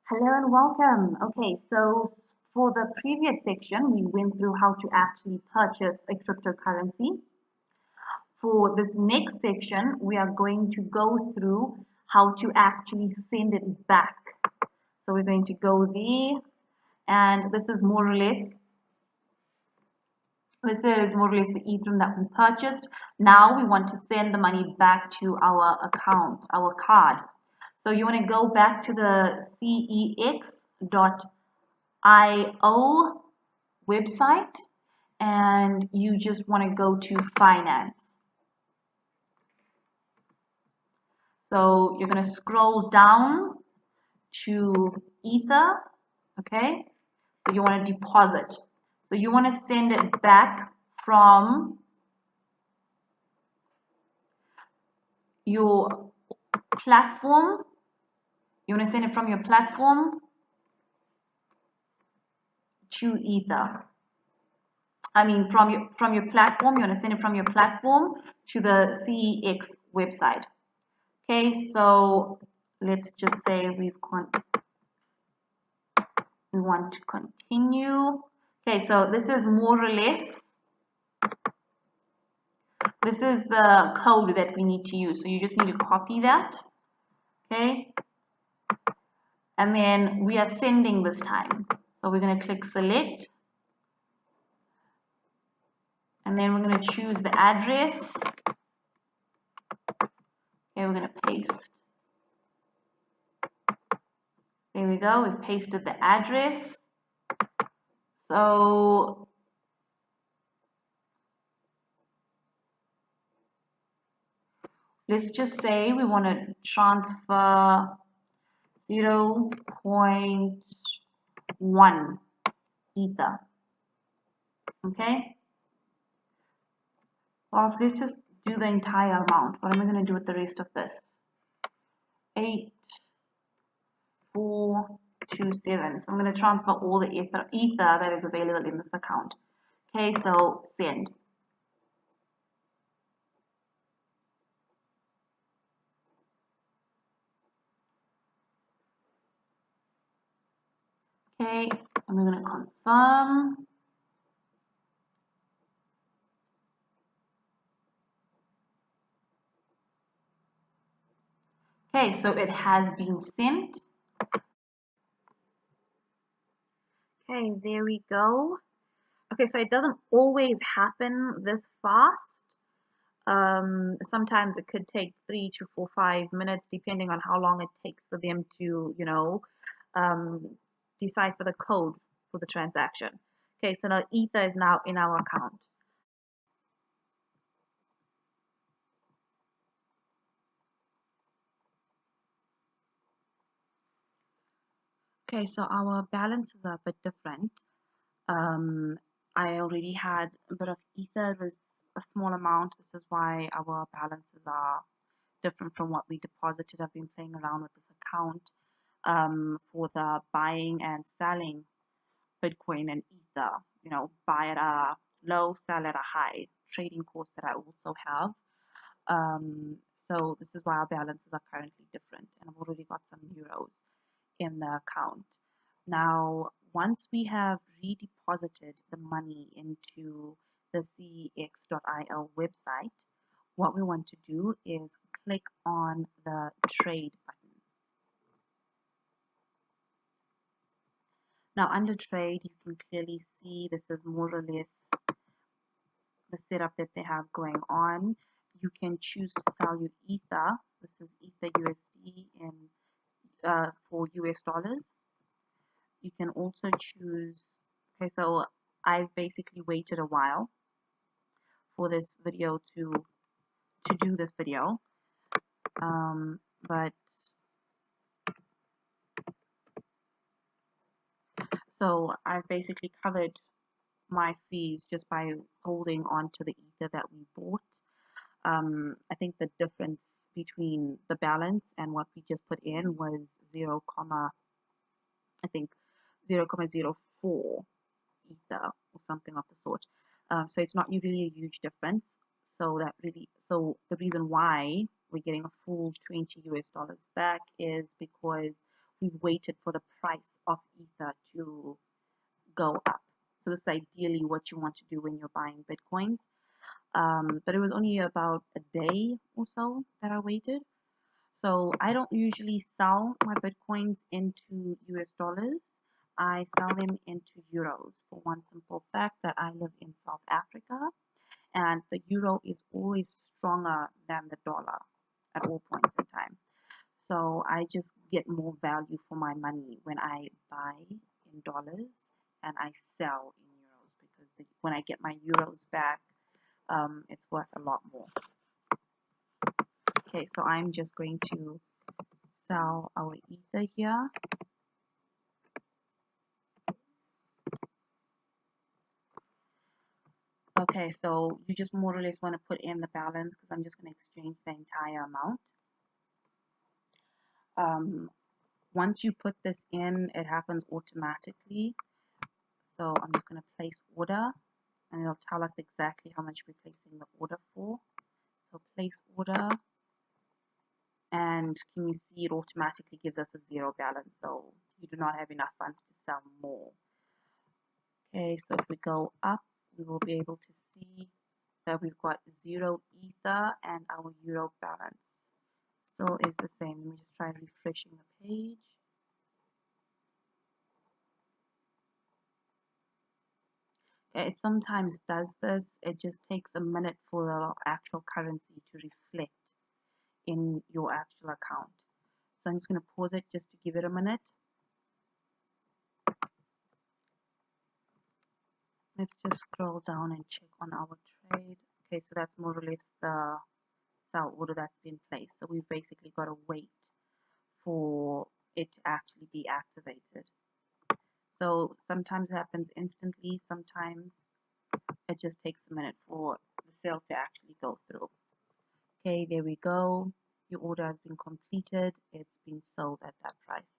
Hello and welcome. Okay, so for the previous section, we went through how to actually purchase a cryptocurrency. For this next section, we are going to go through how to actually send it back. So we're going to go there, and this is more or less the Ethereum that we purchased. Now we want to send the money back to our account, our card. So you want to go back to the cex.io website and you just want to go to finance. So you're going to scroll down to Ether, okay? So you want to deposit. So you want to send it back from your platform. You want to send it from your platform to Ether. From your platform, you want to send it from your platform to the CEX website. Okay, so let's just say we want to continue. Okay, so this is more or less, this is the code that we need to use. So you just need to copy that. Okay, and then we are sending this time. So we're going to click select. And then we're going to choose the address. Okay, we're going to paste. There we go, we've pasted the address. So let's just say we want to transfer 0.1 Ether. Okay? Well, so let's just do the entire amount. What am I going to do with the rest of this? 8427. So I'm going to transfer all the ether that is available in this account. Okay, so send. Okay, and we're going to confirm. Okay, so it has been sent. Okay, there we go. Okay, so it doesn't always happen this fast. Sometimes it could take 3 to 4, 5 minutes, depending on how long it takes for them to, um, decipher the code for the transaction. Okay, so now Ether is now in our account. Okay, so our balances are a bit different. I already had a bit of Ether. It was a small amount. This is why our balances are different from what we deposited. I've been playing around with this account for the buying and selling Bitcoin and Ether. Buy at a low, sell at a high trading course that I also have. So this is why our balances are currently different, and I've already got some euros in the account. Now, once we have redeposited the money into the cex.io website, what we want to do is click on the trade button. Now, under trade, you can clearly see this is more or less the setup that they have going on. You can choose to sell your Ether. This is Ether USD for US dollars. You can also choose, okay, so I've basically waited a while for this video to do this video, but so I've basically covered my fees just by holding on to the Ether that we bought. I think the difference between the balance and what we just put in was 0, I think 0.04 Ether or something of the sort. So it's not really a huge difference. So the reason why we're getting a full 20 US dollars back is because we've waited for the price of Ether to go up. So this is ideally what you want to do when you're buying Bitcoins. But it was only about a day or so that I waited. So I don't usually sell my Bitcoins into US dollars. I sell them into euros for one simple fact that I live in South Africa and the euro is always stronger than the dollar at all points in time. So I just get more value for my money when I buy in dollars and I sell in euros because when I get my euros back, it's worth a lot more. Okay, so I'm just going to sell our Ether here. Okay, so you just more or less want to put in the balance because I'm just going to exchange the entire amount. Once you put this in, it happens automatically. So I'm just going to place order and it'll tell us exactly how much we're placing the order for. So place order, and can you see it automatically gives us a zero balance, so you do not have enough funds to sell more. Okay, so if we go up, we will be able to see that we've got 0 Ether and our euro balance. So it's the same. Let me just try refreshing the page. Okay, it sometimes does this. It just takes a minute for the actual currency to reflect in your actual account. So I'm just going to pause it just to give it a minute. Let's just scroll down and check on our trade. Okay, so that's more or less the sell order that's been placed. So we've basically got to wait for it to actually be activated. So sometimes it happens instantly, sometimes it just takes a minute for the sale to actually go through. Okay, there we go. Your order has been completed. It's been sold at that price.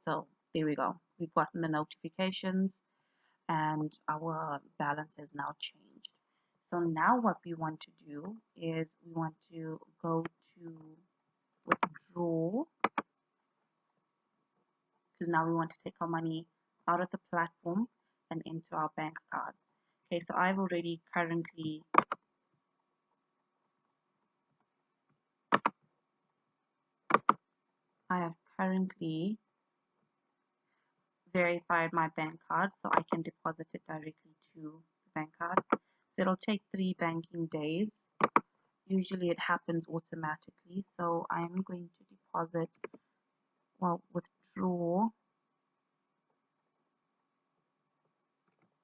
So there we go. We've gotten the notifications and our balance has now changed. So now what we want to do is we want to go to withdraw, because now we want to take our money out of the platform and into our bank cards. Okay, so I have currently verified my bank card so I can deposit it directly to the bank card. So it'll take 3 banking days. Usually it happens automatically. So I'm going to withdraw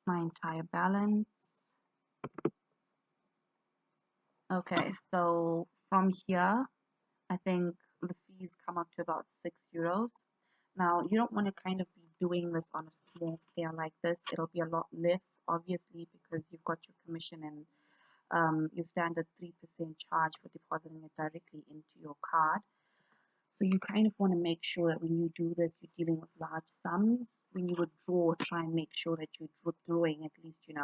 my entire balance. Okay, so from here, I think the fees come up to about €6. Now, you don't want to kind of be doing this on a small scale like this. It'll be a lot less, obviously, because you've got your commission and your standard 3% charge for depositing it directly into your card. So you kind of want to make sure that when you do this, you're dealing with large sums. When you withdraw, try and make sure that you're withdrawing at least, 10,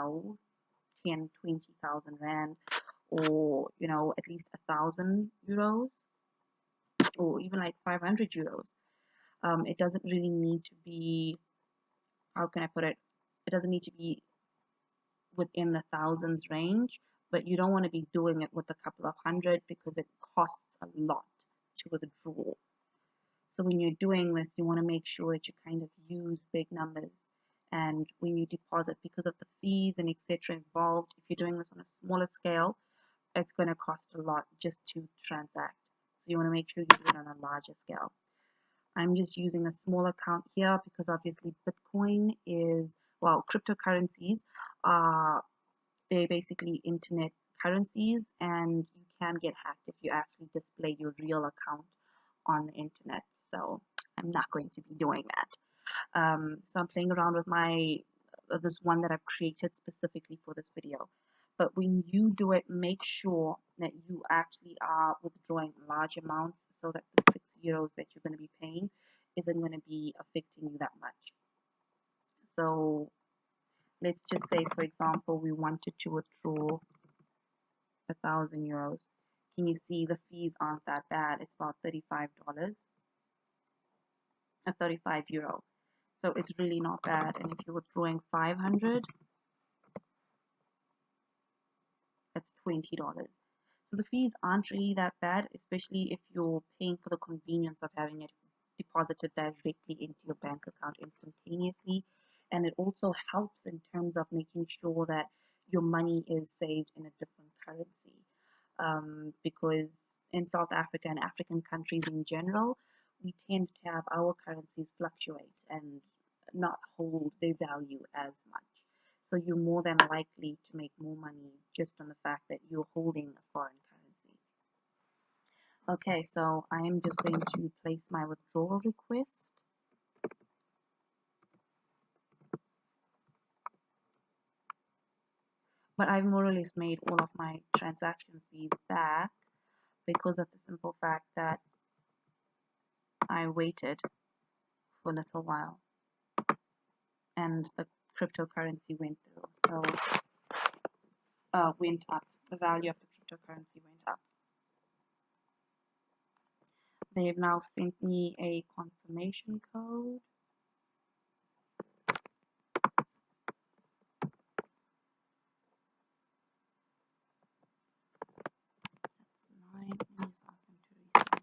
20,000 Rand, or, at least €1,000, or even like €500. It doesn't really need to be, how can I put it? It doesn't need to be within the thousands range, but you don't want to be doing it with a couple of hundred because it costs a lot to withdraw. So when you're doing this, you want to make sure that you kind of use big numbers. And when you deposit, because of the fees and etc. involved, if you're doing this on a smaller scale, it's going to cost a lot just to transact. So you want to make sure you do it on a larger scale. I'm just using a small account here because obviously Bitcoin is, well, cryptocurrencies are, they're basically internet currencies and you can get hacked if you actually display your real account on the internet. So I'm not going to be doing that. So I'm playing around with this one that I've created specifically for this video. But when you do it, make sure that you actually are withdrawing large amounts so that the €6 that you're going to be paying isn't going to be affecting you that much. So let's just say, for example, we wanted to withdraw €1,000. Can you see the fees aren't that bad? It's about $35. 35 euro. So it's really not bad. And if you're withdrawing 500, that's $20. So the fees aren't really that bad, especially if you're paying for the convenience of having it deposited directly into your bank account instantaneously. And it also helps in terms of making sure that your money is saved in a different currency. Because in South Africa and African countries in general, we tend to have our currencies fluctuate and not hold their value as much. So you're more than likely to make more money just on the fact that you're holding a foreign currency. Okay, so I am just going to place my withdrawal request. But I've more or less made all of my transaction fees back because of the simple fact that I waited for a little while and the cryptocurrency went through. So went up. The value of the cryptocurrency went up. They've now sent me a confirmation code. That's 9. Let me just ask them to resend it.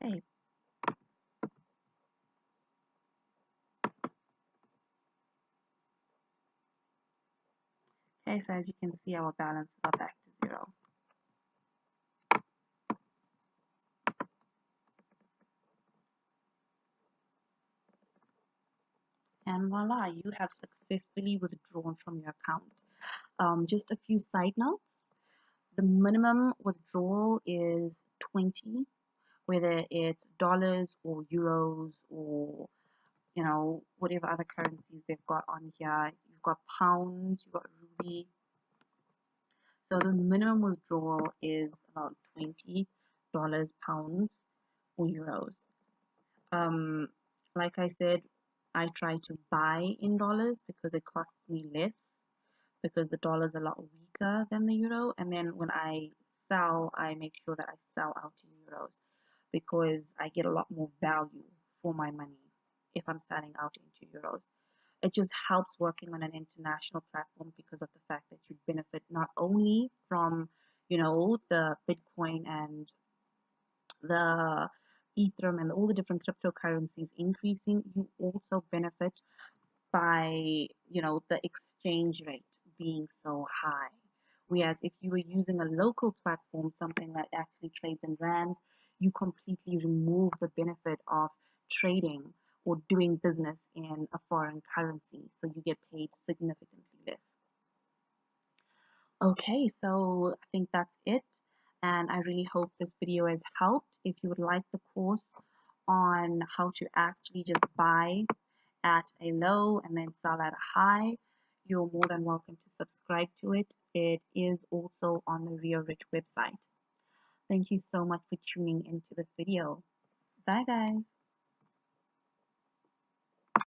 Perfect. Okay, so as you can see, our balances are back to 0. And voila, you have successfully withdrawn from your account. Just a few side notes. The minimum withdrawal is 20, whether it's dollars or euros or whatever other currencies they've got on here. You've got pounds, you've got ruby. So the minimum withdrawal is about $20, pounds, or euros. Like I said, I try to buy in dollars because it costs me less because the dollar is a lot weaker than the euro. And then when I sell, I make sure that I sell out in euros because I get a lot more value for my money if I'm selling out into euros. It just helps working on an international platform because of the fact that you benefit not only from, the Bitcoin and the Ethereum and all the different cryptocurrencies increasing, you also benefit by, the exchange rate being so high. Whereas if you were using a local platform, something that actually trades in rands, you completely remove the benefit of trading or doing business in a foreign currency. So you get paid significantly less. Okay, so I think that's it. And I really hope this video has helped. If you would like the course on how to actually just buy at a low and then sell at a high, you're more than welcome to subscribe to it. It is also on the Rio Rich website. Thank you so much for tuning into this video. Bye guys.